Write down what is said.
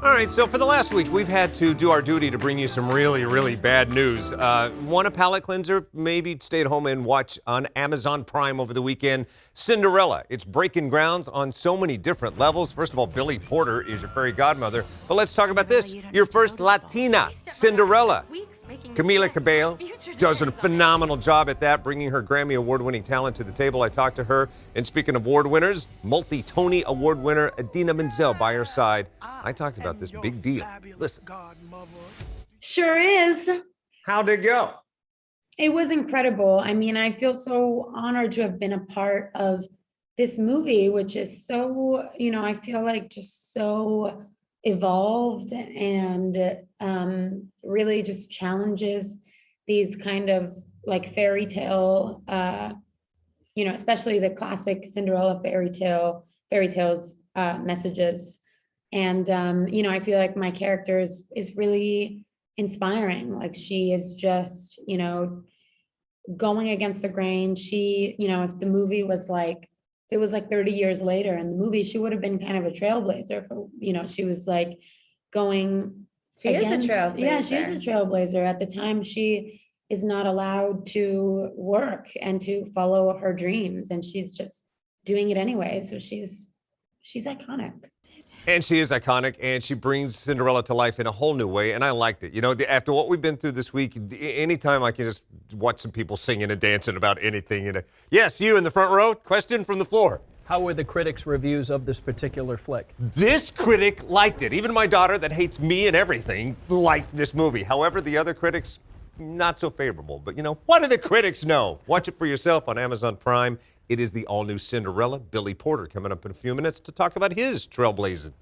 All right, so for the last week, we've had to do our duty to bring you some really, really bad news. Want a palate cleanser? Maybe stay at home and watch on Amazon Prime over the weekend. Cinderella. It's breaking grounds on so many different levels. First of all, Billy Porter is your fairy godmother. But let's talk about this. Your first Latina, Cinderella. Camila Cabello does a phenomenal job at that, bringing her Grammy Award-winning talent to the table. I talked to her. And speaking of award winners, multi-Tony Award winner Idina Menzel by her side. I talked about this big deal. Listen. Sure is. How'd it go? It was incredible. I mean, I feel so honored to have been a part of this movie, which is so, I feel like just so evolved and really just challenges these kind of like fairy tale, especially the classic Cinderella fairy tales messages. And, I feel like my character is really inspiring. Like she is just, going against the grain. She, if the movie was like, it was like 30 years later in the movie, she would have been kind of a trailblazer for, she was like going. She is a trailblazer. Yeah, she is a trailblazer. At the time, she is not allowed to work and to follow her dreams. And she's just doing it anyway. So she's iconic. And she is iconic, and she brings Cinderella to life in a whole new way, and I liked it. After what we've been through this week, anytime I can just watch some people singing and dancing about anything. Yes, you in the front row, question from the floor. How were the critics' reviews of this particular flick? This critic liked it. Even my daughter, that hates me and everything, liked this movie. However, the other critics, not so favorable. But, what do the critics know? Watch it for yourself on Amazon Prime. It is the all-new Cinderella. Billy Porter coming up in a few minutes to talk about his trailblazing.